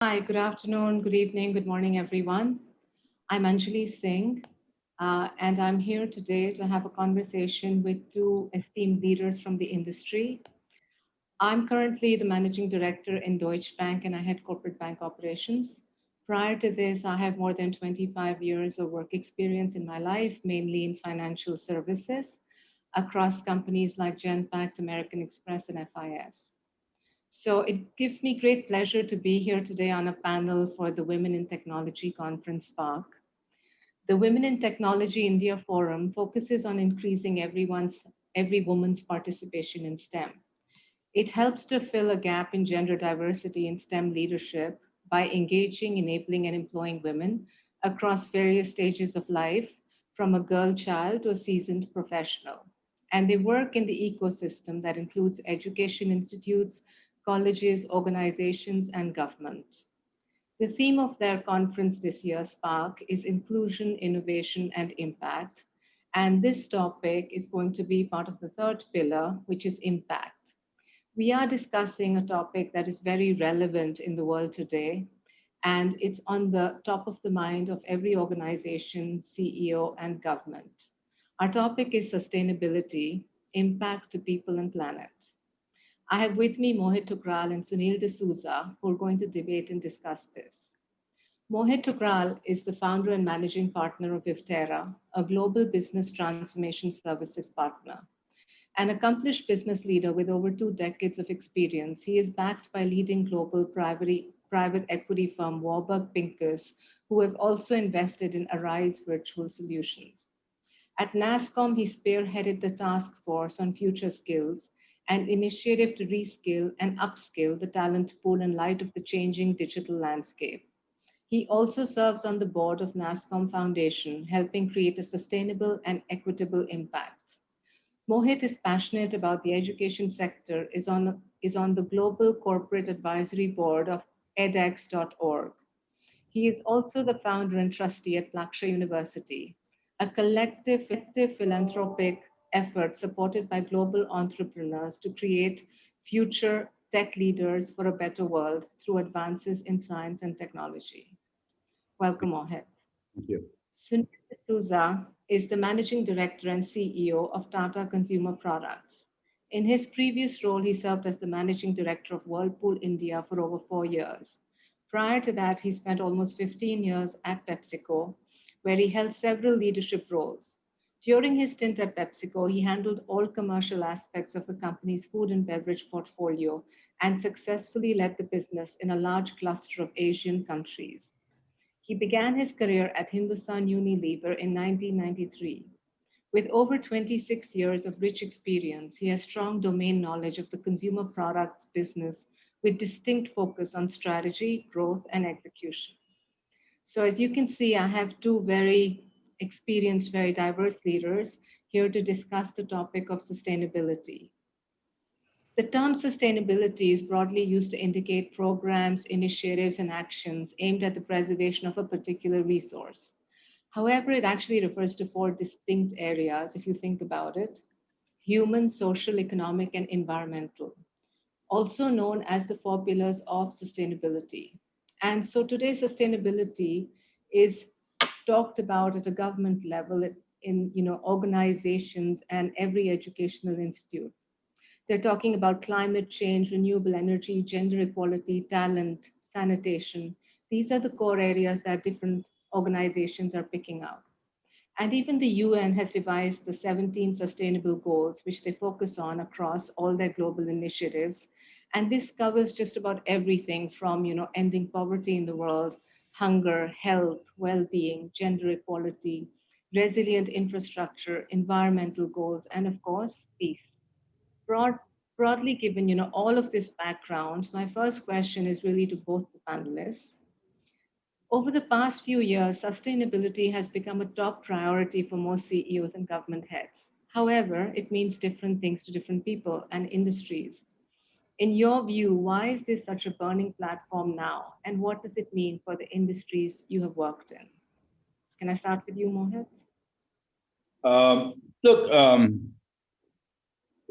Hi, good afternoon, good evening, good morning, everyone. I'm Anjali Singh, and I'm here today to have a conversation with two esteemed leaders from the industry. I'm currently the managing director in Deutsche Bank, and I head corporate bank operations. Prior to this, I have more than 25 years of work experience in my life, mainly in financial services across companies like Genpact, American Express, and FIS. So it gives me great pleasure to be here today on a panel for the Women in Technology Conference Spark. The Women in Technology India Forum focuses on increasing every woman's participation in STEM. It helps to fill a gap in gender diversity in STEM leadership by engaging, enabling, and employing women across various stages of life, from a girl child to a seasoned professional. And they work in the ecosystem that includes education institutes, colleges, organizations, and government. The theme of their conference this year, Spark, is inclusion, innovation, and impact. And this topic is going to be part of the third pillar, which is impact. We are discussing a topic that is very relevant in the world today, and it's on the top of the mind of every organization, CEO, and government. Our topic is sustainability, impact to people and planet. I have with me Mohit Thukral and Sunil D'Souza, who are going to debate and discuss this. Mohit Thukral is the founder and managing partner of Vivtera, a global business transformation services partner. An accomplished business leader with over 2 decades of experience, he is backed by leading global private equity firm Warburg Pincus, who have also invested in Arise Virtual Solutions. At NASSCOM, he spearheaded the task force on future skills, an initiative to reskill and upskill the talent pool in light of the changing digital landscape. He also serves on the board of NASSCOM Foundation, helping create a sustainable and equitable impact. Mohit is passionate about the education sector, is on the Global Corporate Advisory Board of edX.org. He is also the founder and trustee at Plaksha University, a collective philanthropic effort supported by global entrepreneurs to create future tech leaders for a better world through advances in science and technology. Welcome, Mohit. Thank you. Sunil D'Souza is the managing director and CEO of Tata Consumer Products. In his previous role, he served as the managing director of Whirlpool India for over 4 years. Prior to that, he spent almost 15 years at PepsiCo, where he held several leadership roles. During his stint at PepsiCo, he handled all commercial aspects of the company's food and beverage portfolio and successfully led the business in a large cluster of Asian countries. He began his career at Hindustan Unilever in 1993. With over 26 years of rich experience, he has strong domain knowledge of the consumer products business with distinct focus on strategy, growth, and execution. So, as you can see, I have two very experienced, very diverse leaders here to discuss the topic of sustainability. The term sustainability is broadly used to indicate programs, initiatives, and actions aimed at the preservation of a particular resource. However, it actually refers to four distinct areas, if you think about it: human, social, economic, and environmental, also known as the four pillars of sustainability. And so today, sustainability is talked about at a government level in organizations and every educational institute. They're talking about climate change, renewable energy, gender equality, talent, sanitation. These are the core areas that different organizations are picking up. And even the UN has revised the 17 sustainable goals, which they focus on across all their global initiatives. And this covers just about everything from, ending poverty in the world, hunger, health, well-being, gender equality, resilient infrastructure, environmental goals, and of course, peace. Broad, Broadly given, all of this background, my first question is really to both the panelists. Over the past few years, sustainability has become a top priority for most CEOs and government heads. However, it means different things to different people and industries. In your view, why is this such a burning platform now? And what does it mean for the industries you have worked in? Can I start with you, Mohit? Look,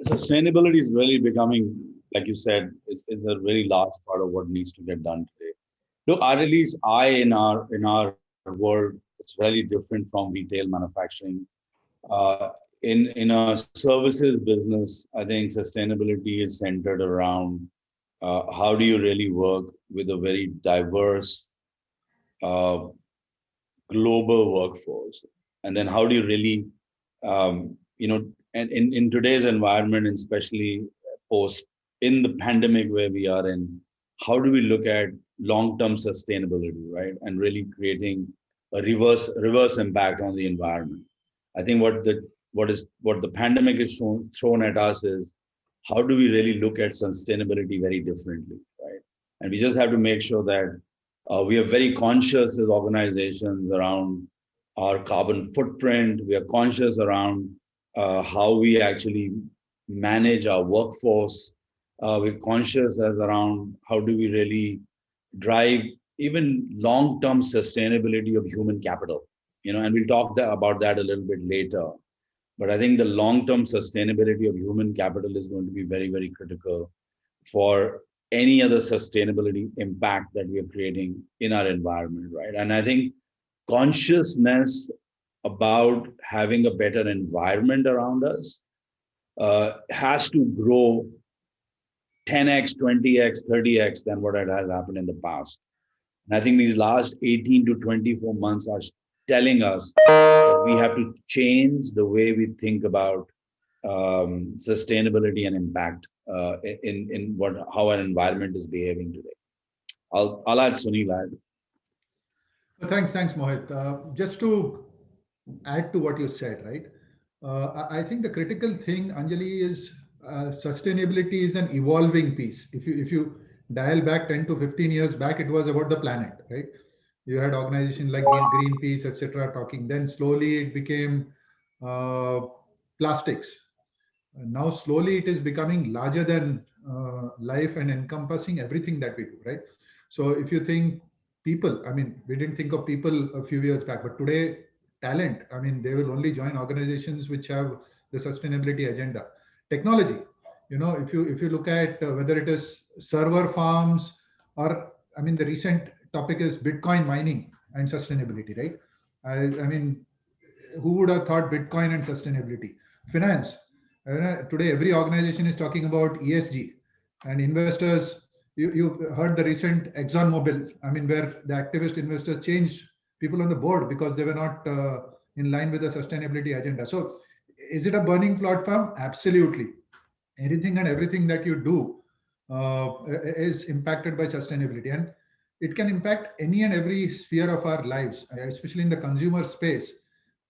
sustainability is really becoming, like you said, is a very large part of what needs to get done today. Look, at least in our world, it's really different from retail manufacturing. Uh, in a services business, I think sustainability is centered around how do you really work with a very diverse uh, global workforce, and then how do you really, and in today's environment, and especially post in the pandemic where we are in, how do we look at long-term sustainability, right, and really creating a reverse impact on the environment. I think what the pandemic is thrown at us is how do we really look at sustainability very differently, right? And we just have to make sure that we are very conscious as organizations around our carbon footprint. We are conscious around how we actually manage our workforce. We're conscious as around how do we really drive even long-term sustainability of human capital. And we'll talk about that a little bit later. But I think the long-term sustainability of human capital is going to be very, very critical for any other sustainability impact that we are creating in our environment, right? And I think consciousness about having a better environment around us has to grow 10x, 20x, 30x than what it has happened in the past. And I think these last 18 to 24 months are telling us that we have to change the way we think about sustainability and impact in how our environment is behaving today. I'll add Sunil. Thanks, Mohit. Just to add to what you said, right? I think the critical thing, Anjali, is sustainability is an evolving piece. If you dial back 10 to 15 years back, it was about the planet, right? You had organizations like Greenpeace, etc., talking. Then slowly it became uh, plastics. Now slowly it is becoming larger than life and encompassing everything that we do, right? So if you think people, I mean, we didn't think of people a few years back, but today talent, I mean, they will only join organizations which have the sustainability agenda. Technology, if you look at whether it is server farms or, I mean, the recent topic is Bitcoin mining and sustainability, right? I mean, who would have thought Bitcoin and sustainability? Finance. Today, every organization is talking about ESG, and investors. You heard the recent ExxonMobil. I mean, where the activist investors changed people on the board because they were not in line with the sustainability agenda. So, is it a burning platform? Absolutely. Anything and everything that you do is impacted by sustainability, and it can impact any and every sphere of our lives, especially in the consumer space.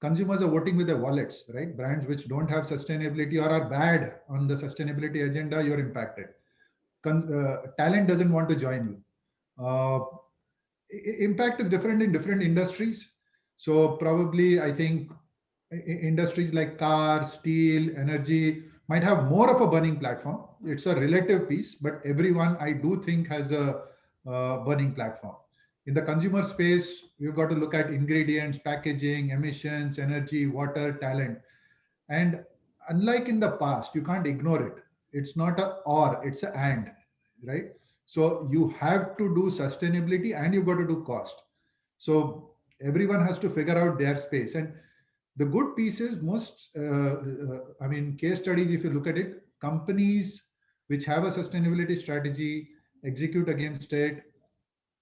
Consumers are voting with their wallets, right? Brands which don't have sustainability or are bad on the sustainability agenda, you're impacted. Talent doesn't want to join you. Impact is different in different industries. So probably I think industries like cars, steel, energy might have more of a burning platform. It's a relative piece, but everyone I do think has a burning platform. In the consumer space, we've got to look at ingredients, packaging, emissions, energy, water, talent. And unlike in the past, you can't ignore it. It's not a or, it's a and, right? So you have to do sustainability and you've got to do cost. So everyone has to figure out their space. And the good piece is I mean, case studies, if you look at it, companies which have a sustainability strategy, execute against it,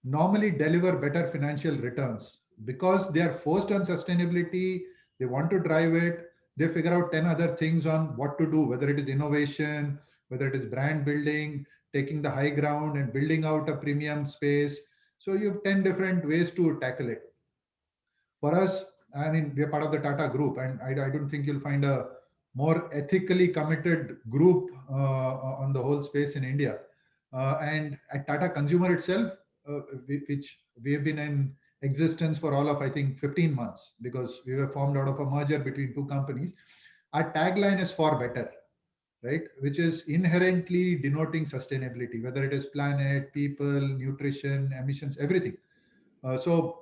normally deliver better financial returns because they are forced on sustainability. They want to drive it. They figure out 10 other things on what to do, whether it is innovation, whether it is brand building, taking the high ground and building out a premium space. So you have 10 different ways to tackle it. For us, I mean, we are part of the Tata group, and I don't think you'll find a more ethically committed group on the whole space in India. And at Tata Consumer itself, which we have been in existence for all of, I think, 15 months, because we were formed out of a merger between two companies. Our tagline is for better, right? Which is inherently denoting sustainability, whether it is planet, people, nutrition, emissions, everything. For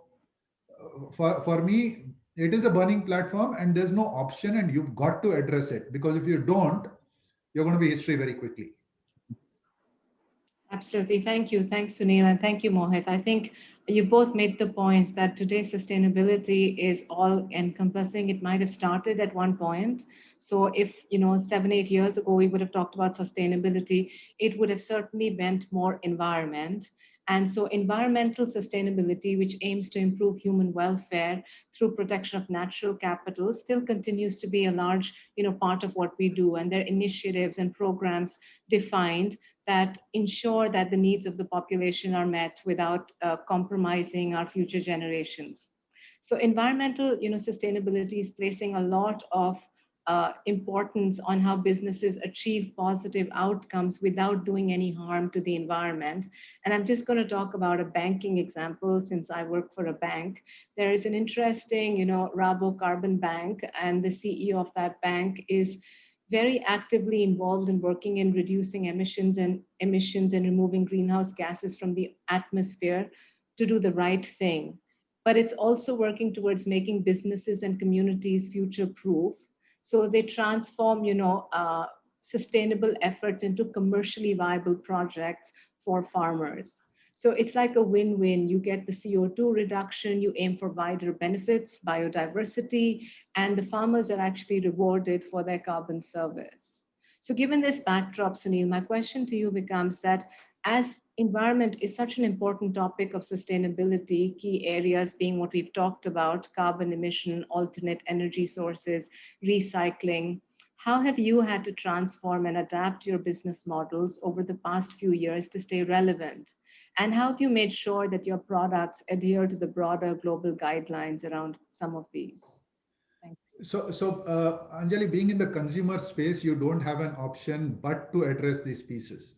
me, it is a burning platform and there's no option, and you've got to address it, because if you don't, you're going to be history very quickly. Absolutely. Thank you. Thanks, Sunil, and thank you, Mohit. I think you both made the point that today sustainability is all encompassing. It might have started at one point. So if, 7, 8 years ago, we would have talked about sustainability, it would have certainly meant more environment. And so environmental sustainability, which aims to improve human welfare through protection of natural capital, still continues to be a large, part of what we do. And there are initiatives and programs defined that ensure that the needs of the population are met without compromising our future generations. So environmental, sustainability is placing a lot of importance on how businesses achieve positive outcomes without doing any harm to the environment. And I'm just going to talk about a banking example since I work for a bank. There is an interesting, Rabo Carbon Bank, and the CEO of that bank is very actively involved in working in reducing emissions and removing greenhouse gases from the atmosphere to do the right thing. But it's also working towards making businesses and communities future proof. So they transform, sustainable efforts into commercially viable projects for farmers. So it's like a win-win. You get the CO2 reduction, you aim for wider benefits, biodiversity, and the farmers are actually rewarded for their carbon service. So given this backdrop, Sunil, my question to you becomes that as environment is such an important topic of sustainability, key areas being what we've talked about, carbon emission, alternate energy sources, recycling, how have you had to transform and adapt your business models over the past few years to stay relevant? And how have you made sure that your products adhere to the broader global guidelines around some of these? Thanks. Anjali, being in the consumer space, you don't have an option but to address these pieces.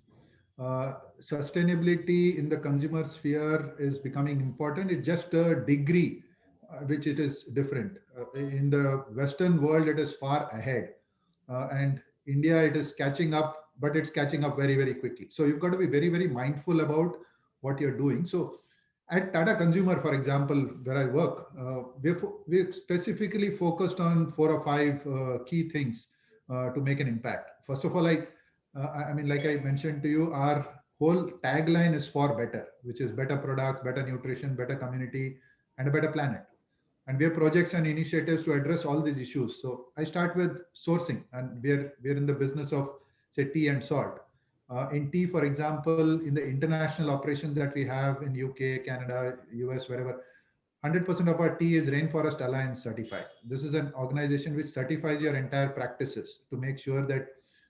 Sustainability in the consumer sphere is becoming important. It's just a degree which it is different. In the Western world, it is far ahead. And India, it is catching up, but it's catching up very, very quickly. So you've got to be very, very mindful about what you're doing. So at Tata Consumer, for example, where I work, we're specifically focused on 4 or 5 key things to make an impact. First of all, I mean, like I mentioned to you, our whole tagline is for better, which is better products, better nutrition, better community, and a better planet. And we have projects and initiatives to address all these issues. So I start with sourcing, and we're in the business of, say, tea and salt. In tea, for example, in the international operations that we have in UK, Canada, US, wherever, 100% of our tea is Rainforest Alliance certified. This is an organization which certifies your entire practices to make sure that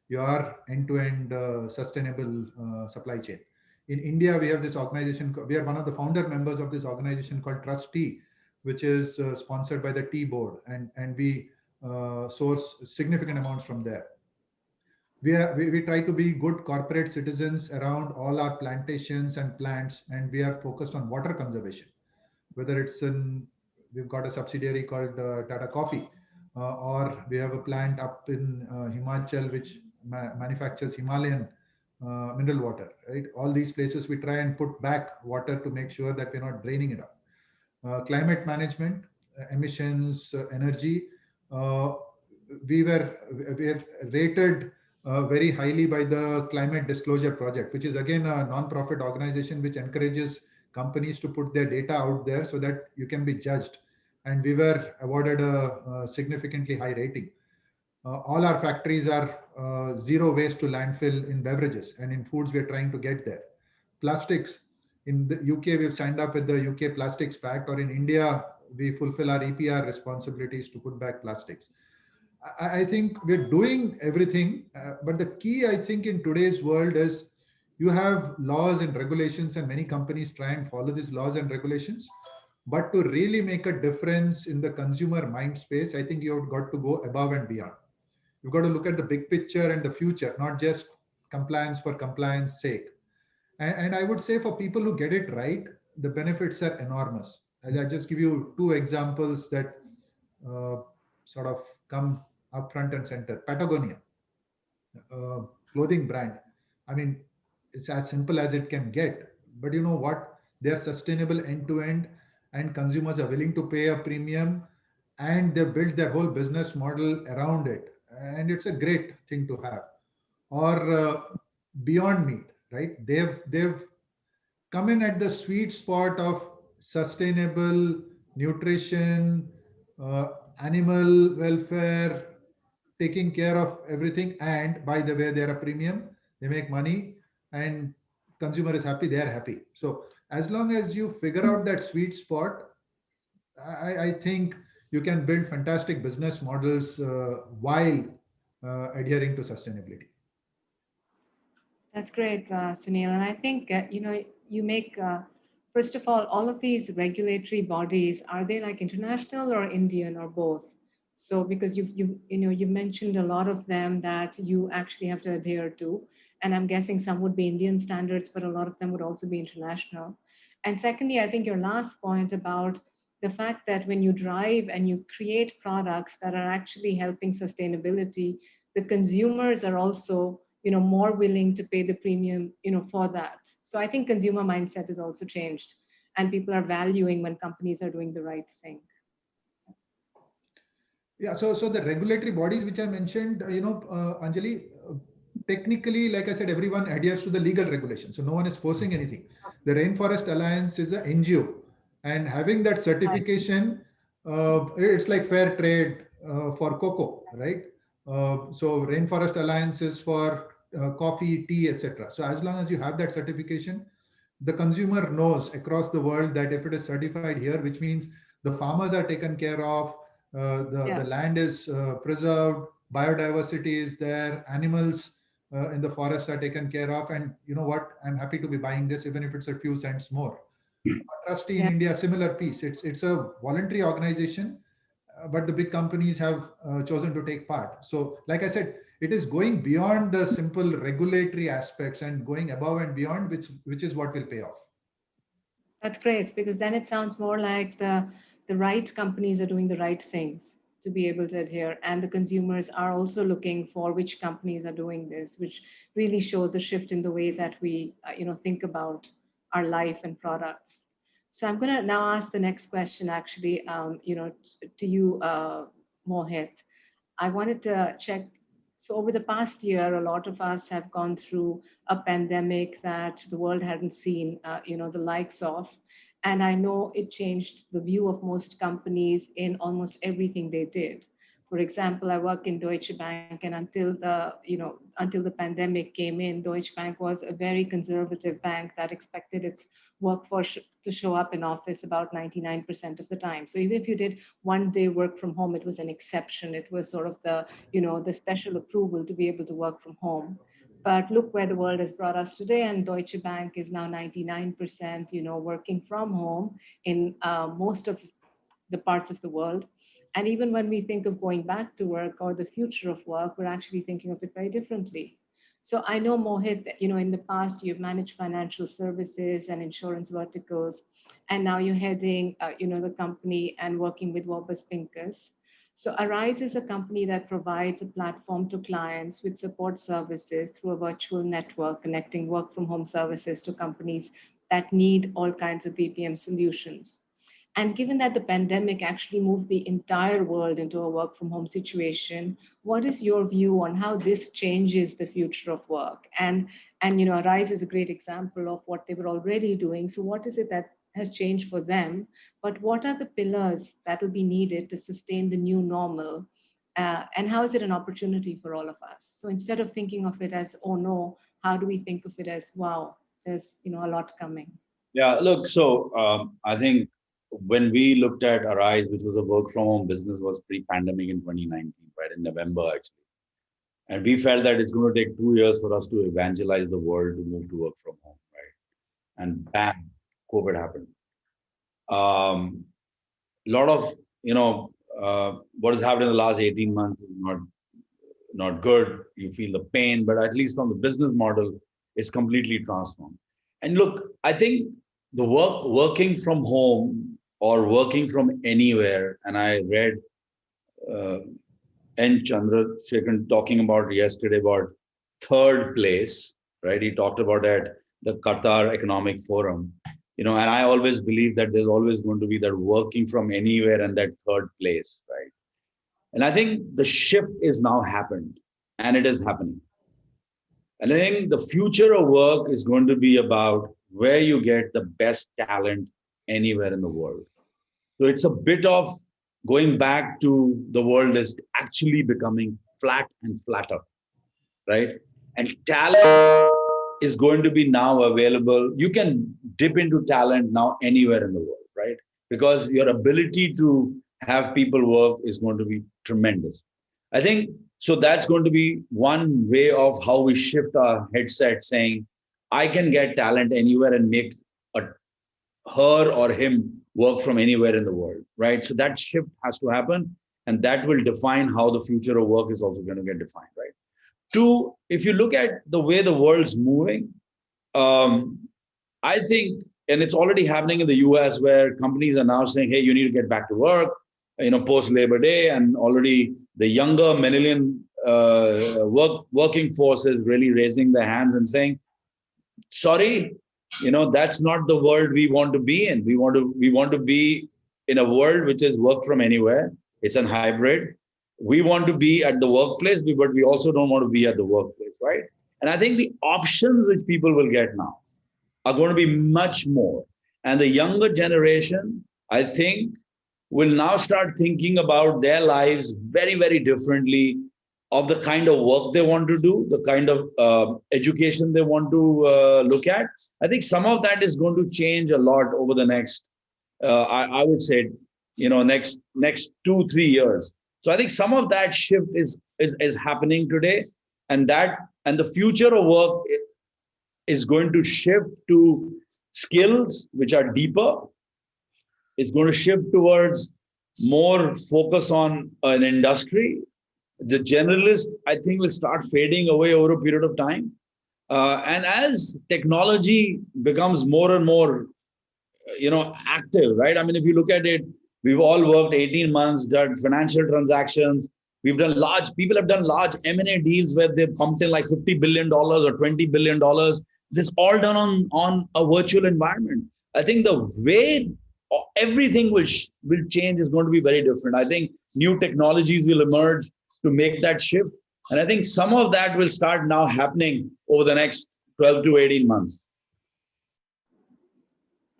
you are end-to-end sustainable supply chain. In India, we have this organization. We are one of the founder members of this organization called Trust Tea, which is sponsored by the Tea Board, and we source significant amounts from there. We try to be good corporate citizens around all our plantations and plants, and we are focused on water conservation. Whether it's in, we've got a subsidiary called Tata Coffee, or we have a plant up in Himachal which manufactures Himalayan mineral water. Right, all these places we try and put back water to make sure that we're not draining it up. Climate management, emissions, energy. Uh, we're rated very highly by the Climate Disclosure Project, which is again a non-profit organization which encourages companies to put their data out there so that you can be judged. And we were awarded a significantly high rating. All our factories are zero waste to landfill in beverages, and in foods we're trying to get there. Plastics, in the UK we've signed up with the UK Plastics Pact, or in India we fulfill our EPR responsibilities to put back plastics. I think we're doing everything, but the key, I think, in today's world is you have laws and regulations, and many companies try and follow these laws and regulations. But to really make a difference in the consumer mind space, I think you've got to go above and beyond. You've got to look at the big picture and the future, not just compliance for compliance sake. And I would say for people who get it right, the benefits are enormous. I'll just give you 2 examples that uh, sort of come up front and center. Patagonia, uh, clothing brand. I mean, it's as simple as it can get. But you know what? They're sustainable end to end, and consumers are willing to pay a premium, and they build their whole business model around it. And it's a great thing to have. Or Beyond Meat. right? They've come in at the sweet spot of sustainable nutrition, uh, animal welfare, taking care of everything. And by the way, they're a premium, they make money, and consumer is happy, they are happy. So as long as you figure out that sweet spot, I think you can build fantastic business models while adhering to sustainability. That's great, Sunil. And I think, you make, first of all of these regulatory bodies, are they like international or Indian or both? So because you mentioned a lot of them that you actually have to adhere to, and I'm guessing some would be Indian standards, but a lot of them would also be international. And secondly, I think your last point about the fact that when you drive and you create products that are actually helping sustainability, the consumers are also more willing to pay the premium for that. So I think consumer mindset has also changed, and people are valuing when companies are doing the right thing. Yeah, so the regulatory bodies which I mentioned, Anjali, technically, like I said, everyone adheres to the legal regulation, so no one is forcing anything. The Rainforest Alliance is an NGO, and having that Right. certification, it's like fair trade for cocoa, right? So Rainforest Alliance is for coffee, tea, etc. So as long as you have that certification, the consumer knows across the world that if it is certified here, which means the farmers are taken care of, the Yeah. land is preserved, biodiversity is there, animals in the forest are taken care of, and you know what? I'm happy to be buying this even if it's a few cents more. Trustee in Yeah. India, similar piece. It's a voluntary organization, but the big companies have chosen to take part. So, like I said, it is going beyond the simple regulatory aspects and going above and beyond, which is what will pay off. That's great, because then it sounds more like the right companies are doing the right things to be able to adhere, and the consumers are also looking for which companies are doing this, which really shows a shift in the way that we think about our life and products. So I'm going to now ask the next question, actually, to you, Mohit. I wanted to check. So, over the past year, a lot of us have gone through a pandemic that the world hadn't seen, the likes of. And I know it changed the view of most companies in almost everything they did. For example, I work in Deutsche Bank, and until the pandemic came in, Deutsche Bank was a very conservative bank that expected its workforce to show up in office about 99% of the time. So even if you did 1 day work from home, it was an exception. It was sort of the special approval to be able to work from home. But look where the world has brought us today, and Deutsche Bank is now 99%, working from home in most of the parts of the world. And even when we think of going back to work or the future of work, we're actually thinking of it very differently. So I know, Mohit, that, in the past you've managed financial services and insurance verticals, and now you're heading, the company and working with Wobbers Pincus. So Arise is a company that provides a platform to clients with support services through a virtual network connecting work from home services to companies that need all kinds of BPM solutions. And given that the pandemic actually moved the entire world into a work from home situation, what is your view on how this changes the future of work? And Rise is a great example of what they were already doing. So what is it that has changed for them? But what are the pillars that will be needed to sustain the new normal? And how is it an opportunity for all of us? So instead of thinking of it as, oh no, how do we think of it as, wow, there's a lot coming? Yeah, look, so I think when we looked at Arise, which was a work from home business, was pre-pandemic in 2019, right, in November actually. And we felt that it's going to take 2 years for us to evangelize the world to move to work from home, right? And bam, COVID happened. A lot of, what has happened in the last 18 months is not good. You feel the pain, but at least from the business model, it's completely transformed. And look, I think the working from home or working from anywhere, and I read uh, N. Chandrasekharan talking about yesterday about third place, right? He talked about at the Qatar Economic Forum, and I always believe that there's always going to be that working from anywhere and that third place, right? And I think the shift is now happened, and it is happening. And I think the future of work is going to be about where you get the best talent anywhere in the world. So it's a bit of going back to the world is actually becoming flat and flatter, right? And talent is going to be now available. You can dip into talent now anywhere in the world, right? Because your ability to have people work is going to be tremendous. I think so. That's going to be one way of how we shift our headset, saying, I can get talent anywhere and make a, her or him work from anywhere in the world, right? So that shift has to happen. And that will define how the future of work is also going to get defined, right? Two, if you look at the way the world's moving, um, I think, and it's already happening in the US where companies are now saying, hey, you need to get back to work, post Labor Day, and already the younger millennial working force is really raising their hands and saying, sorry, that's not the world we want to be in. We want to be in a world which is work from anywhere. It's an hybrid. We want to be at the workplace, but we also don't want to be at the workplace, right? And I think the options which people will get now are going to be much more. And the younger generation, I think, will now start thinking about their lives very, very differently of the kind of work they want to do, the kind of education they want to look at. I think some of that is going to change a lot over the next, I would say, next 2-3 years. So I think some of that shift is happening today, and the future of work is going to shift to skills which are deeper. It's going to shift towards more focus on an industry. The generalist, I think, will start fading away over a period of time. And as technology becomes more and more, active, right? I mean, if you look at it, we've all worked 18 months, done financial transactions. People have done large M&A deals where they've pumped in like $50 billion or $20 billion. This all done on a virtual environment. I think the way everything will change is going to be very different. I think new technologies will emerge to make that shift. And I think some of that will start now happening over the next 12 to 18 months.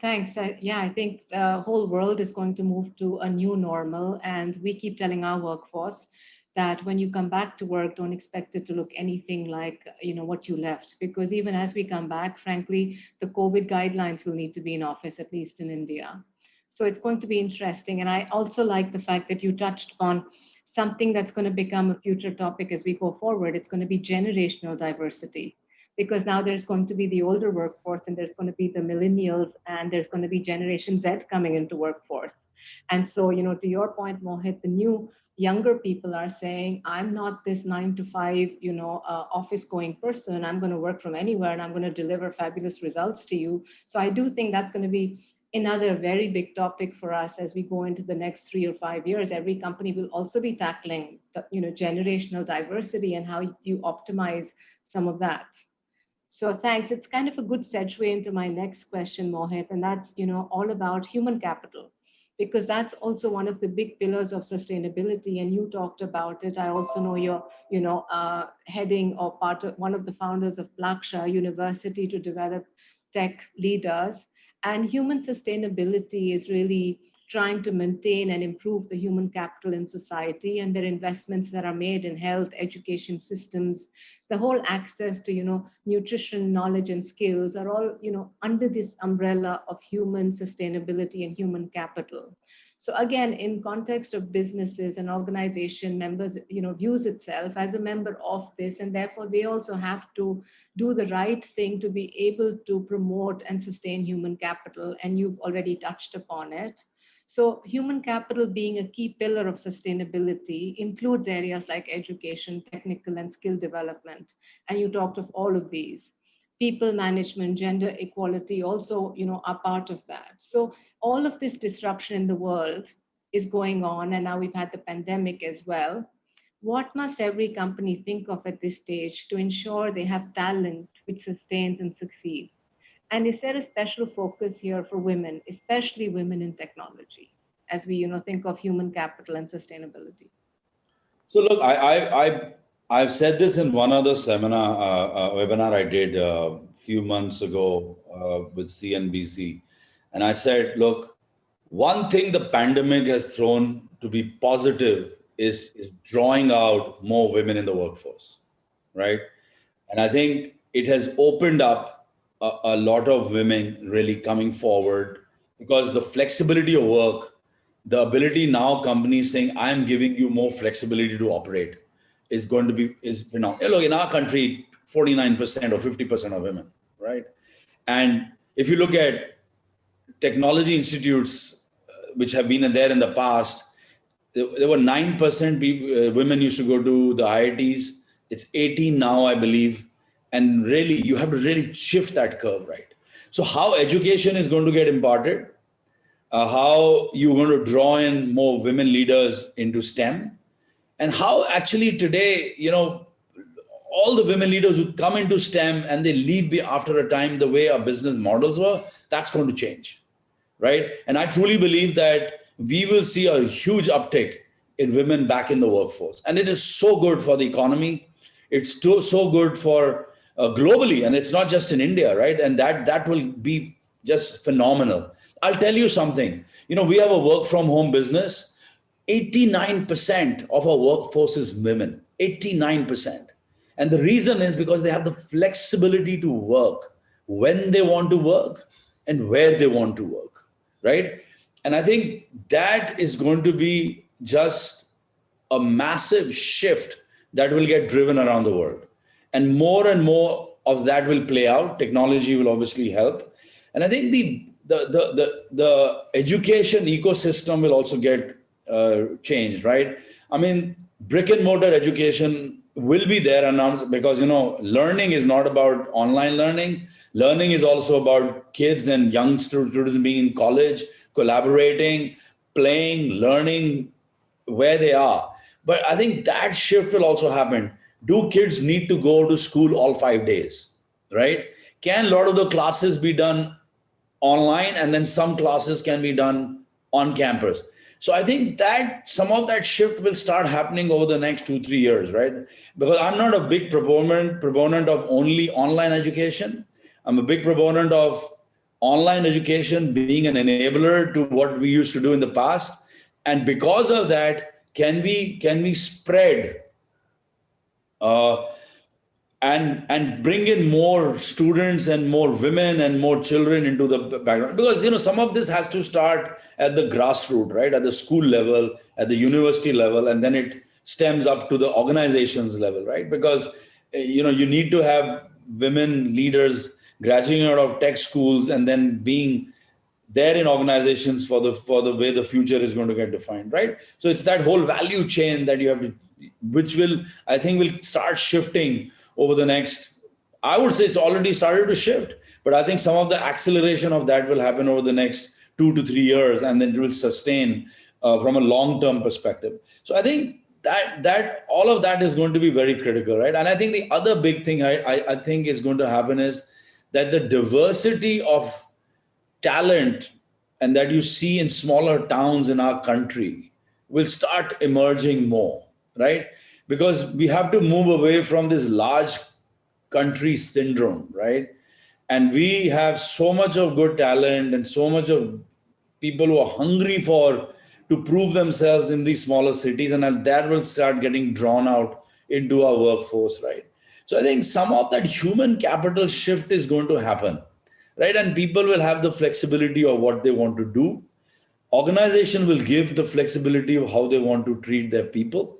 Thanks. I think the whole world is going to move to a new normal. And we keep telling our workforce that when you come back to work, don't expect it to look anything like, what you left. Because even as we come back, frankly, the COVID guidelines will need to be in office, at least in India. So it's going to be interesting. And I also like the fact that you touched on something that's going to become a future topic as we go forward. It's going to be generational diversity, because now there's going to be the older workforce and there's going to be the millennials and there's going to be Generation Z coming into workforce. And so, to your point, Mohit, the new younger people are saying, I'm not this 9 to 5, office going person. I'm going to work from anywhere and I'm going to deliver fabulous results to you. So I do think that's going to be another very big topic for us as we go into the next 3 or 5 years. Every company will also be tackling, generational diversity and how you optimize some of that. So thanks. It's kind of a good segue into my next question, Mohit, and that's all about human capital, because that's also one of the big pillars of sustainability. And you talked about it. I also know you're heading or part of one of the founders of Plaksha University to develop tech leaders. And human sustainability is really trying to maintain and improve the human capital in society, and their investments that are made in health, education systems, the whole access to nutrition, knowledge, and skills are all under this umbrella of human sustainability and human capital. So again, in context of businesses and organization, members views itself as a member of this, and therefore they also have to do the right thing to be able to promote and sustain human capital, and you've already touched upon it. So human capital being a key pillar of sustainability includes areas like education, technical and skill development. And you talked of all of these. People management, gender equality also, are part of that. So all of this disruption in the world is going on, and now we've had the pandemic as well. What must every company think of at this stage to ensure they have talent which sustains and succeeds? And is there a special focus here for women, especially women in technology, as we think of human capital and sustainability? So look, I I've said this in one other seminar, webinar I did a few months ago with CNBC. And I said, look, one thing the pandemic has thrown to be positive is drawing out more women in the workforce, right? And I think it has opened up a lot of women really coming forward because the flexibility of work, the ability now companies saying, I'm giving you more flexibility to operate is going to be, is phenomenal. Look, in our country, 49% or 50% of women, right? And if you look at technology institutes, which have been there in the past, there were 9% women used to go to the IITs. It's 18 now, I believe. And really, you have to really shift that curve, right? So how education is going to get imparted, how you're going to draw in more women leaders into STEM, and how actually today, all the women leaders who come into STEM and they leave after a time the way our business models were, that's going to change, right? And I truly believe that we will see a huge uptick in women back in the workforce. And it is so good for the economy. It's so good for globally, and it's not just in India, right? And that will be just phenomenal. I'll tell you something. We have a work from home business. 89% of our workforce is women. 89%. And the reason is because they have the flexibility to work when they want to work and where they want to work, right? And I think that is going to be just a massive shift that will get driven around the world. And more of that will play out. Technology will obviously help. And I think the education ecosystem will also get changed, right? I mean, brick and mortar education will be there announced because, learning is not about online learning. Learning is also about kids and young students being in college, collaborating, playing, learning where they are. But I think that shift will also happen. Do kids need to go to school all 5 days, right? Can a lot of the classes be done online and then some classes can be done on campus? So I think that some of that shift will start happening over the next 2-3 years, right? Because I'm not a big proponent of only online education. I'm a big proponent of online education being an enabler to what we used to do in the past. And because of that, can we spread and bring in more students and more women and more children into the background? Because some of this has to start at the grassroots, right? At the school level, at the university level, and then it stems up to the organizations level, right? Because you need to have women leaders graduating out of tech schools and then being there in organizations for the way the future is going to get defined, right? So it's that whole value chain that you have to, which I think will start shifting over the next, I would say it's already started to shift, but I think some of the acceleration of that will happen over the next 2 to 3 years, and then it will sustain from a long-term perspective. So I think that all of that is going to be very critical, right? And I think the other big thing I think is going to happen is that the diversity of talent and that you see in smaller towns in our country will start emerging more, right? Because we have to move away from this large country syndrome, right? And we have so much of good talent and so much of people who are hungry to prove themselves in these smaller cities, and that will start getting drawn out into our workforce, right? So I think some of that human capital shift is going to happen, right? And people will have the flexibility of what they want to do. Organization will give the flexibility of how they want to treat their people.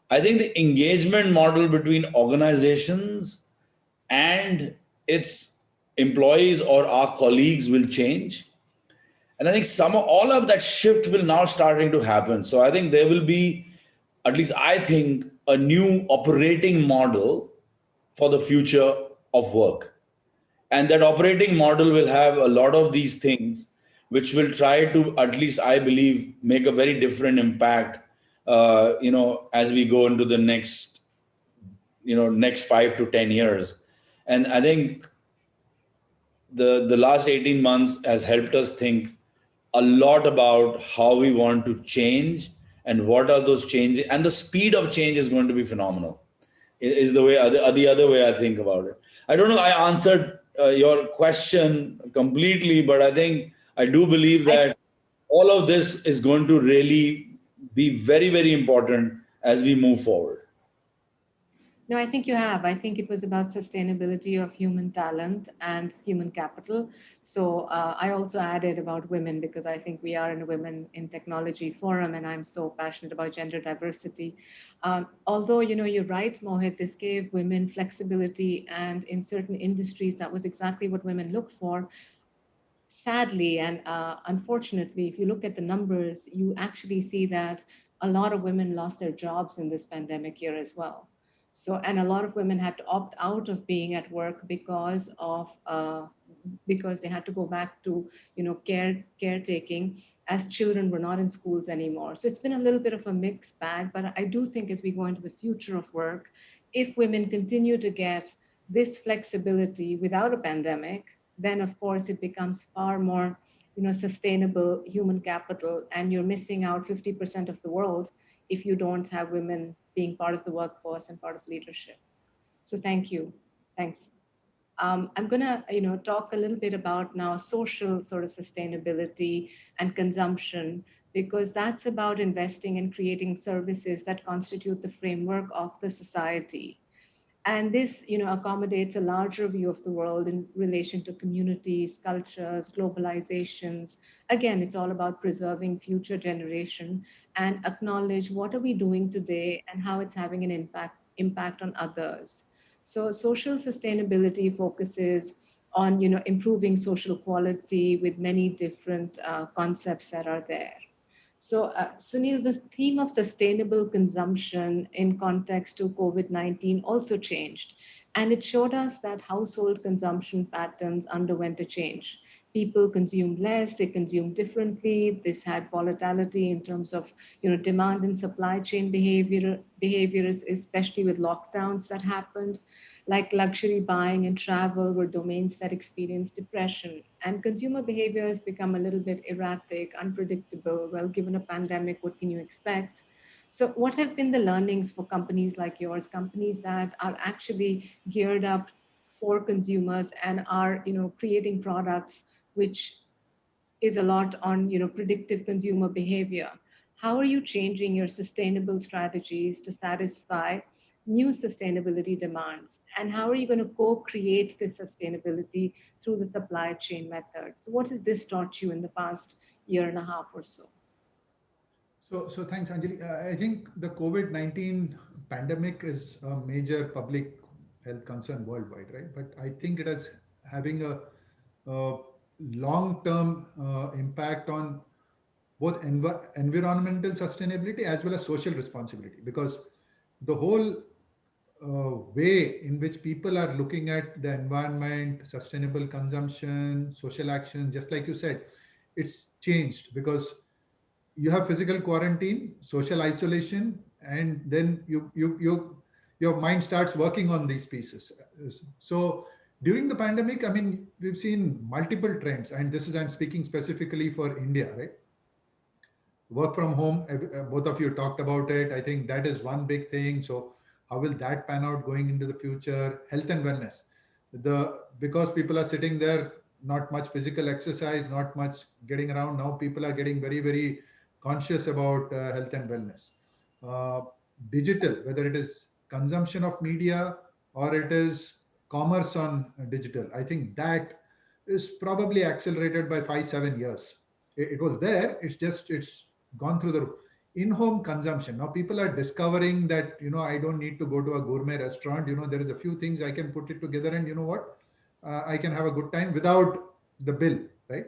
I think the engagement model between organizations and its employees or our colleagues will change. And I think all of that shift will now starting to happen. So I think there will be, at least I think, a new operating model for the future of work. And that operating model will have a lot of these things, which will try to, at least I believe, make a very different impact, as we go into the next 5 to 10 years. And I think the last 18 months has helped us think a lot about how we want to change and what are those changes. And the speed of change is going to be phenomenal. is the way the other way I think about it. I don't know. I answered your question completely, but I think I do believe that all of this is going to really be very, very important as we move forward. No, I think you have. I think it was about sustainability of human talent and human capital. So I also added about women because I think we are in a women in technology forum, and I'm so passionate about gender diversity. Although, you're right, Mohit, this gave women flexibility, and in certain industries, that was exactly what women look for. Sadly and unfortunately, if you look at the numbers, you actually see that a lot of women lost their jobs in this pandemic year as well. So, and a lot of women had to opt out of being at work because they had to go back to caretaking as children were not in schools anymore. So it's been a little bit of a mixed bag, but I do think as we go into the future of work, if women continue to get this flexibility without a pandemic, then of course it becomes far more sustainable human capital, and you're missing out 50% of the world if you don't have women being part of the workforce and part of leadership. So thank you. Thanks. I'm going to talk a little bit about now social sort of sustainability and consumption, because that's about investing and creating services that constitute the framework of the society. And this accommodates a larger view of the world in relation to communities, cultures, globalizations. Again, it's all about preserving future generation and acknowledge what are we doing today and how it's having an impact on others. So social sustainability focuses on improving social quality with many different concepts that are there. So, Sunil, the theme of sustainable consumption in context to COVID-19 also changed. And it showed us that household consumption patterns underwent a change. People consumed less, they consumed differently. This had volatility in terms of demand and supply chain behaviors, especially with lockdowns that happened. Like luxury buying and travel were domains that experienced depression. And consumer behavior has become a little bit erratic, unpredictable. Well, given a pandemic, what can you expect? So, what have been the learnings for companies like yours, companies that are actually geared up for consumers and are, creating products which is a lot on, predictive consumer behavior? How are you changing your sustainable strategies to satisfy new sustainability demands? And how are you going to co-create this sustainability through the supply chain method? So what has this taught you in the past year and a half or so? So thanks, Anjali. I think the COVID-19 pandemic is a major public health concern worldwide, right? But I think it is having a long-term impact on both environmental sustainability as well as social responsibility, because the whole way in which people are looking at the environment, sustainable consumption, social action, just like you said, it's changed because you have physical quarantine, social isolation, and then your mind starts working on these pieces. So during the pandemic, I mean, we've seen multiple trends, and this is I'm speaking specifically for India, right? Work from home, both of you talked about it. I think that is one big thing. So how will that pan out going into the future? Health and wellness, the because people are sitting there, not much physical exercise, not much getting around. Now people are getting very, very conscious about health and wellness. uh, Digital, whether it is consumption of media or it is commerce on digital, I think that is probably accelerated by 5 7 years. It was there, it's gone through the roof. In-home consumption, now people are discovering that I don't need to go to a gourmet restaurant. There is a few things I can put it together, and you know what, I can have a good time without the bill, right?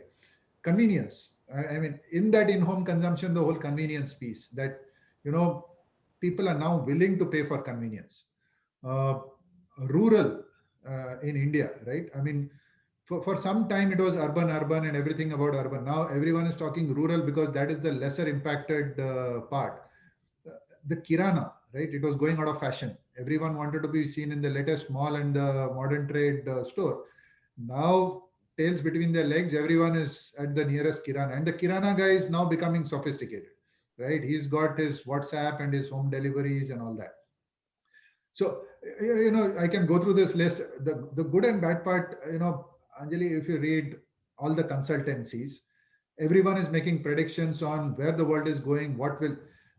Convenience. I mean, in that in-home consumption, the whole convenience piece, that you know people are now willing to pay for convenience. uh, Rural, in India, right? I mean, for some time it was urban and everything about urban. Now everyone is talking rural because that is the lesser impacted part. The kirana, right? It was going out of fashion. Everyone wanted to be seen in the latest mall and the modern trade store. Now, tails between their legs, everyone is at the nearest kirana, and the kirana guy is now becoming sophisticated, right? He's got his WhatsApp and his home deliveries and all that. So, I can go through this list. The good and bad part, Anjali, if you read all the consultancies, everyone is making predictions on where the world is going, what will.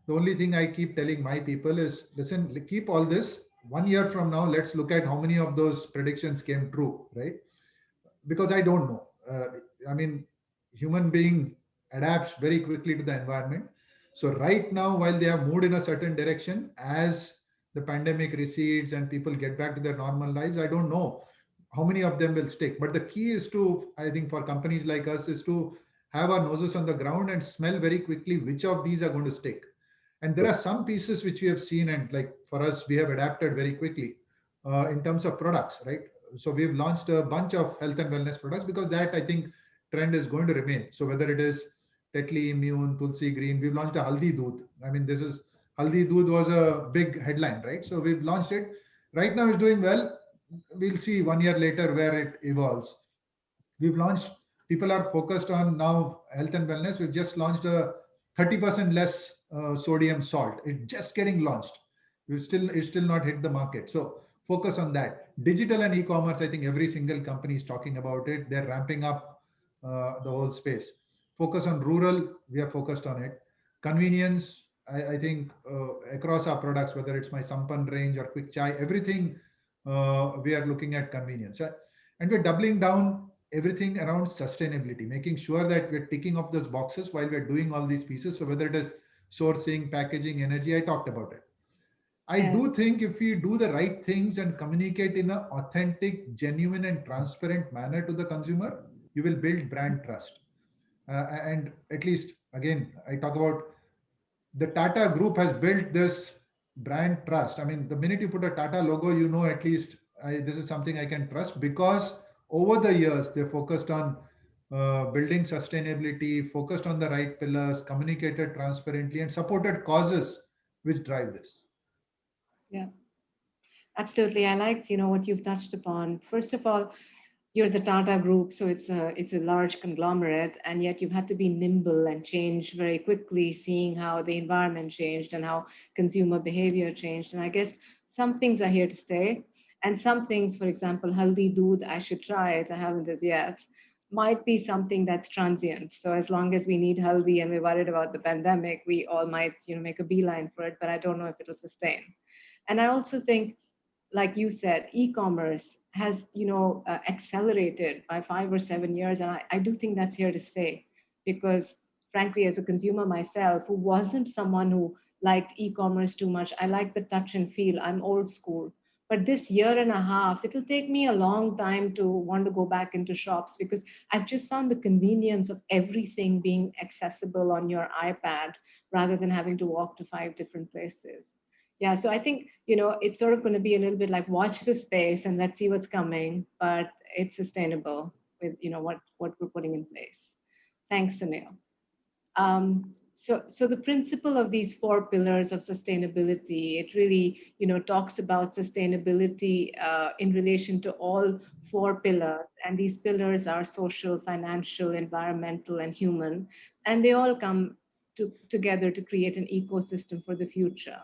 The only thing I keep telling my people is, listen, keep all this. 1 year from now, let's look at how many of those predictions came true, right? Because I don't know. I mean, human being adapts very quickly to the environment. So right now, while they have moved in a certain direction, as the pandemic recedes and people get back to their normal lives, I don't know how many of them will stick. But the key is to, I think, for companies like us, is to have our noses on the ground and smell very quickly which of these are going to stick. And there are some pieces which we have seen, and like for us, we have adapted very quickly in terms of products, right? So we've launched a bunch of health and wellness products because that, I think, trend is going to remain. So whether it is Tetli Immune, Tulsi Green, we've launched a Haldi Doodh. I mean, this is Haldi Doodh was a big headline, right? So we've launched it. Right now, it's doing well. We'll see 1 year later where it evolves. We've launched, people are focused on now health and wellness. We've just launched a 30% less sodium salt. It's just getting launched. It's still not hit the market. So focus on that. Digital and e-commerce, I think every single company is talking about it. They're ramping up the whole space. Focus on rural, we are focused on it. Convenience, I think across our products, whether it's my Sampan range or Quick Chai, everything we are looking at convenience. And we're doubling down everything around sustainability, making sure that we're ticking off those boxes while we're doing all these pieces. So whether it is sourcing, packaging, energy, I talked about it. I Yeah. do think if we do the right things and communicate in an authentic, genuine, and transparent manner to the consumer, you will build brand trust. And at least, again, I talk about the Tata group has built this brand trust. I mean, the minute you put a Tata logo, at least this is something I can trust, because over the years they focused on building sustainability, focused on the right pillars, communicated transparently, and supported causes which drive this. Yeah, absolutely. I liked, what you've touched upon. First of all, you're the Tata Group, so it's a large conglomerate, and yet you've had to be nimble and change very quickly, seeing how the environment changed and how consumer behavior changed. And I guess some things are here to stay, and some things, for example, Haldi Doodh, I should try it. I haven't as yet. Might be something that's transient. So as long as we need Haldi and we're worried about the pandemic, we all might, make a beeline for it. But I don't know if it'll sustain. And I also think, like you said, e-commerce has accelerated by 5 or 7 years, and I do think that's here to stay, because frankly, as a consumer myself, who wasn't someone who liked e-commerce too much, I like the touch and feel. I'm old school. But this year and a half, it'll take me a long time to want to go back into shops, because I've just found the convenience of everything being accessible on your iPad rather than having to walk to 5 different places. Yeah, so I think, it's sort of going to be a little bit like watch the space and let's see what's coming, but it's sustainable with, what we're putting in place. Thanks, Sunil. So the principle of these 4 pillars of sustainability, it really, talks about sustainability in relation to all 4 pillars. And these pillars are social, financial, environmental, and human. And they all come together to create an ecosystem for the future.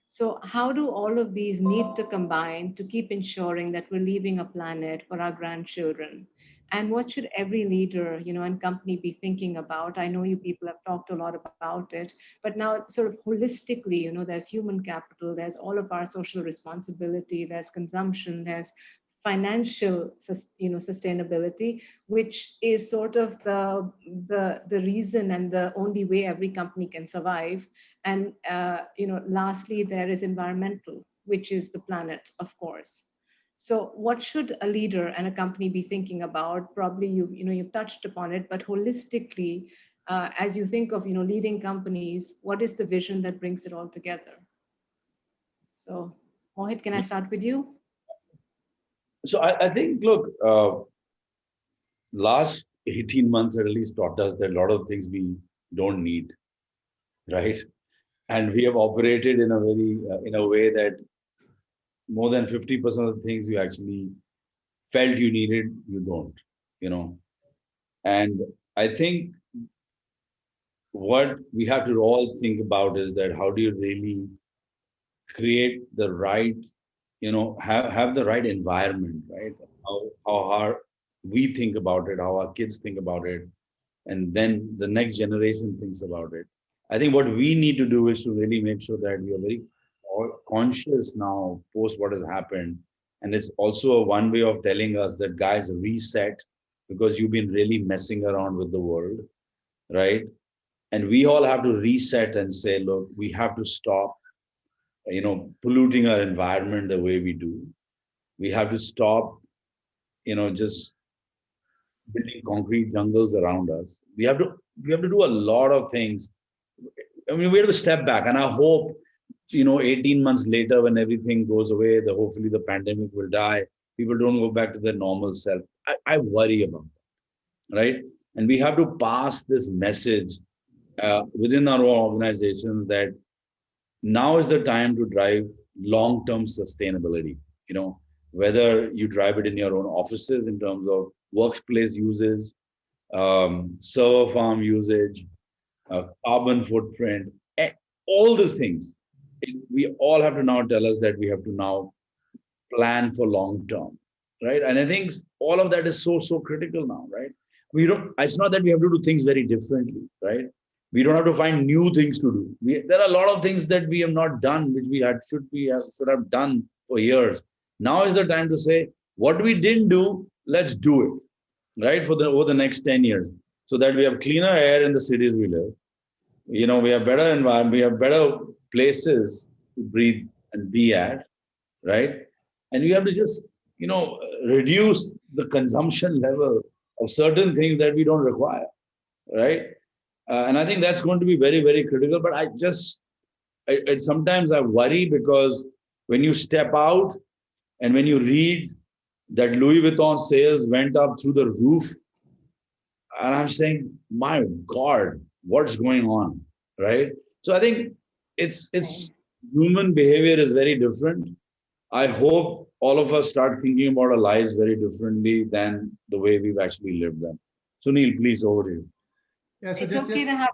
So how do all of these need to combine to keep ensuring that we're leaving a planet for our grandchildren? And what should every leader, and company be thinking about? I know you people have talked a lot about it, but now sort of holistically, there's human capital, there's all of our social responsibility, there's consumption, there's financial, sustainability, which is sort of the reason and the only way every company can survive. And lastly, there is environmental, which is the planet, of course. So what should a leader and a company be thinking about? Probably you've touched upon it, but holistically, as you think of leading companies, what is the vision that brings it all together? So Mohit, can I start with you? So I think, look, last 18 months at least taught us that a lot of things we don't need, right? And we have operated in a way that more than 50% of the things you actually felt you needed, you don't, you know. And I think what we have to all think about is that how do you really create the right have the right environment, right? How our, we think about it, how our kids think about it, and then the next generation thinks about it. I think what we need to do is to really make sure that we are very conscious now post what has happened. And it's also a one way of telling us that, guys, reset, because you've been really messing around with the world, right? And we all have to reset and say, look, we have to stop, polluting our environment the way we do. We have to stop, just building concrete jungles around us. We have to do a lot of things. I mean, we have to step back, and I hope 18 months later, when everything goes away, hopefully the pandemic will die. People don't go back to their normal self. I worry about that, right? And we have to pass this message within our own organizations that now is the time to drive long-term sustainability. Whether you drive it in your own offices in terms of workplace usage, server farm usage, carbon footprint, all these things. We all have to now tell us that we have to now plan for long term, right? And I think all of that is so critical now, right? We don't. It's not that we have to do things very differently, right? We don't have to find new things to do. There are a lot of things that we have not done, which should have done for years. Now is the time to say what we didn't do. Let's do it, right? Over the next 10 years, so that we have cleaner air in the cities we live. We have better environment, we have better places to breathe and be at, right? And we have to just, reduce the consumption level of certain things that we don't require, right? And I think that's going to be very, very critical. But sometimes I worry, because when you step out and when you read that Louis Vuitton sales went up through the roof, and I'm saying, my God, what's going on, right? So I think it's human behavior is very different. I hope all of us start thinking about our lives very differently than the way we've actually lived them. Sunil, please, over to you. Yeah, so It's just okay just to have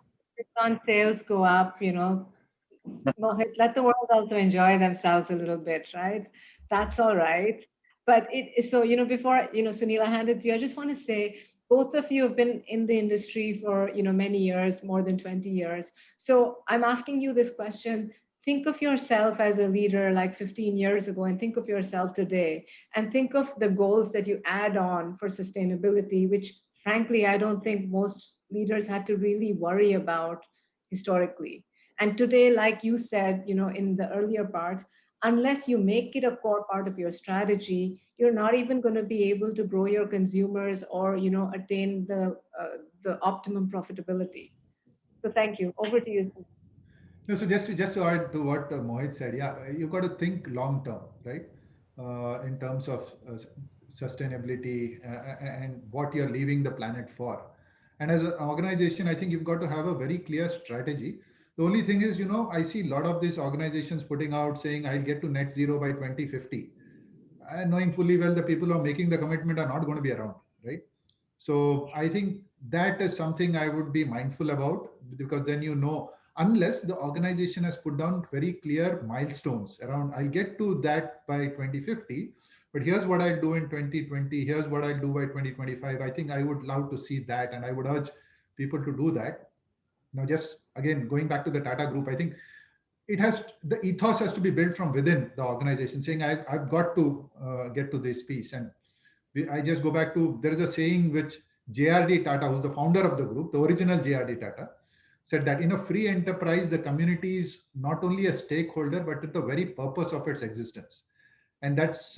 on sales go up, Mohit, let the world also enjoy themselves a little bit, right? That's all right. But so, before, Sunil, I hand it to you, I just want to say both of you have been in the industry for, many years, more than 20 years. So I'm asking you this question. Think of yourself as a leader like 15 years ago, and think of yourself today, and think of the goals that you add on for sustainability, which frankly, I don't think most leaders had to really worry about historically. And today, like you said, in the earlier parts, unless you make it a core part of your strategy, you're not even going to be able to grow your consumers or, attain the optimum profitability. So thank you. Over to you. No, so just to add to what Mohit said, yeah, you've got to think long term, right? In terms of sustainability and what you're leaving the planet for. And as an organization, I think you've got to have a very clear strategy. The only thing is, I see a lot of these organizations putting out saying, I'll get to net zero by 2050. And knowing fully well the people who are making the commitment are not going to be around, right? So I think that is something I would be mindful about, because then unless the organization has put down very clear milestones around, I'll get to that by 2050, but here's what I'll do in 2020, here's what I'll do by 2025. I think I would love to see that, and I would urge people to do that. Now, just again, going back to the Tata Group, I think the ethos has to be built from within the organization, saying I've got to get to this piece. And I just go back to, there is a saying which JRD Tata, who's the founder of the group, the original JRD Tata, said that in a free enterprise, the community is not only a stakeholder, but at the very purpose of its existence. And that's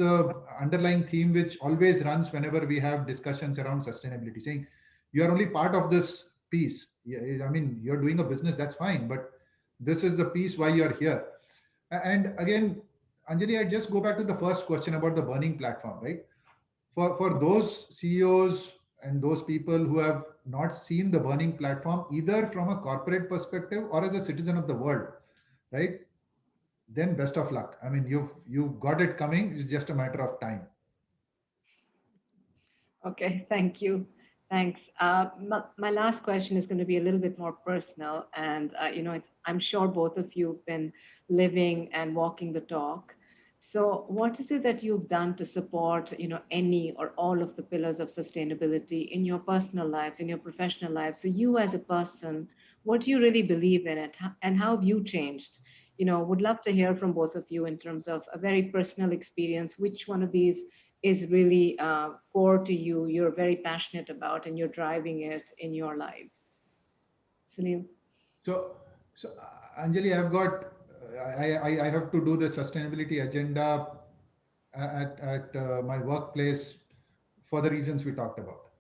underlying theme which always runs whenever we have discussions around sustainability, saying you are only part of this piece. I mean, you're doing a business, that's fine, but this is the piece why you're here. And again, Anjali, I just go back to the first question about the burning platform, right? For those CEOs and those people who have not seen the burning platform, either from a corporate perspective or as a citizen of the world, right? Then best of luck. I mean, you've got it coming. It's just a matter of time. Okay, thank you. Thanks. My last question is going to be a little bit more personal, and I'm sure both of you have been living and walking the talk. So what is it that you've done to support, any or all of the pillars of sustainability in your personal lives, in your professional lives? So you as a person, what do you really believe in it, and how have you changed? Would love to hear from both of you in terms of a very personal experience. Which one of these is really core to you, you're very passionate about, and you're driving it in your lives? Sunil? So, Anjali, I've got, I have to do the sustainability agenda at my workplace for the reasons we talked about.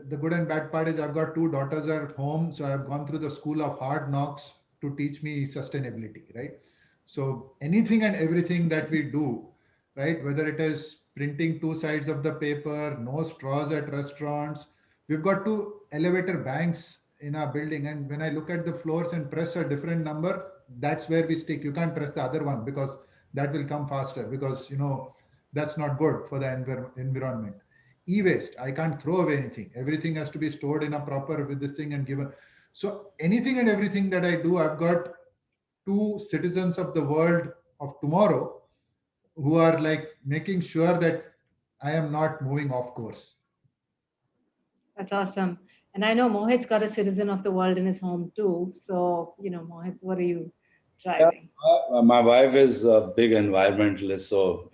The good and bad part is I've got two daughters at home, so I've gone through the school of hard knocks to teach me sustainability, right? So anything and everything that we do, right, whether it is printing two sides of the paper, no straws at restaurants, we've got two elevator banks in our building, and when I look at the floors and press a different number, that's where we stick. You can't press the other one because that will come faster, because that's not good for the environment. E-waste, I can't throw away anything. Everything has to be stored in a proper with this thing and given. So anything and everything that I do, I've got two citizens of the world of tomorrow who are like making sure that I am not moving off course. That's awesome. And I know Mohit's got a citizen of the world in his home too. So, Mohit, what are you Yeah, driving? my wife is a big environmentalist, so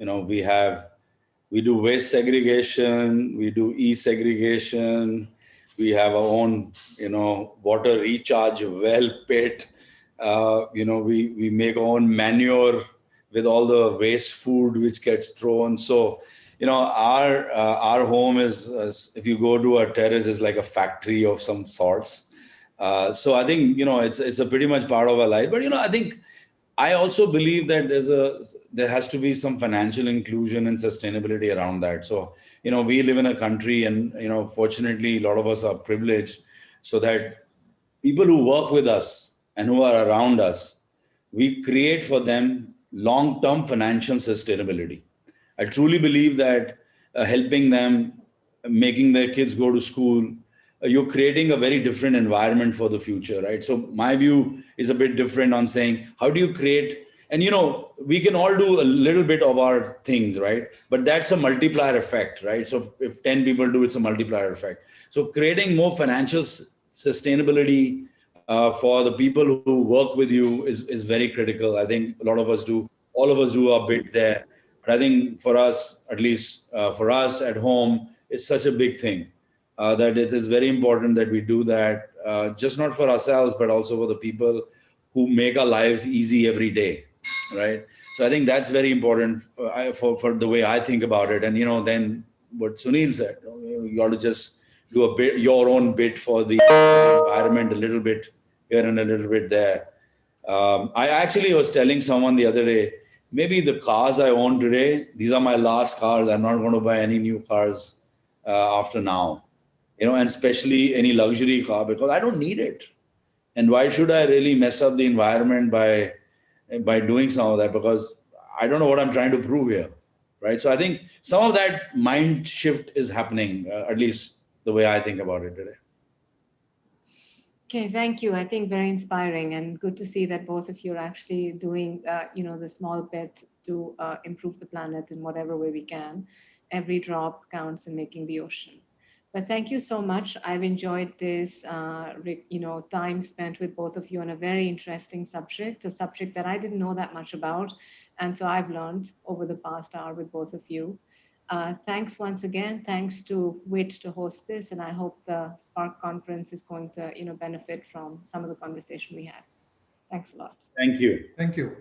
we do waste segregation, we do e-segregation, we have our own water recharge well pit. We make our own manure with all the waste food which gets thrown. So our home is, if you go to a terrace, is like a factory of some sorts. So I think it's a pretty much part of our life. But I think I also believe that there has to be some financial inclusion and sustainability around that. So, we live in a country, and, fortunately, a lot of us are privileged, so that people who work with us and who are around us, we create for them long-term financial sustainability. I truly believe that helping them, making their kids go to school, you're creating a very different environment for the future, right? So my view is a bit different on saying, how do you create, and we can all do a little bit of our things, right? But that's a multiplier effect, right? So if 10 people do, it's a multiplier effect. So creating more financial sustainability for the people who work with you is very critical. I think a lot of us do, all of us do our bit there. But I think for us, at least for us at home, it's such a big thing that it is very important that we do that, just not for ourselves, but also for the people who make our lives easy every day, right? So I think that's very important for the way I think about it. And then what Sunil said, you got to just do a bit, your own bit for the environment, a little bit here and a little bit there. I actually was telling someone the other day, maybe the cars I own today, these are my last cars. I'm not going to buy any new cars after now, and especially any luxury car, because I don't need it. And why should I really mess up the environment by doing some of that? Because I don't know what I'm trying to prove here, right? So I think some of that mind shift is happening, at least the way I think about it today. Okay, thank you. I think very inspiring and good to see that both of you are actually doing, the small bit to improve the planet in whatever way we can. Every drop counts in making the ocean. But thank you so much. I've enjoyed this, time spent with both of you on a very interesting subject, a subject that I didn't know that much about. And so I've learned over the past hour with both of you. Thanks once again. Thanks to WIT to host this, and I hope the Spark conference is going to, benefit from some of the conversation we had. Thanks a lot. Thank you. Thank you.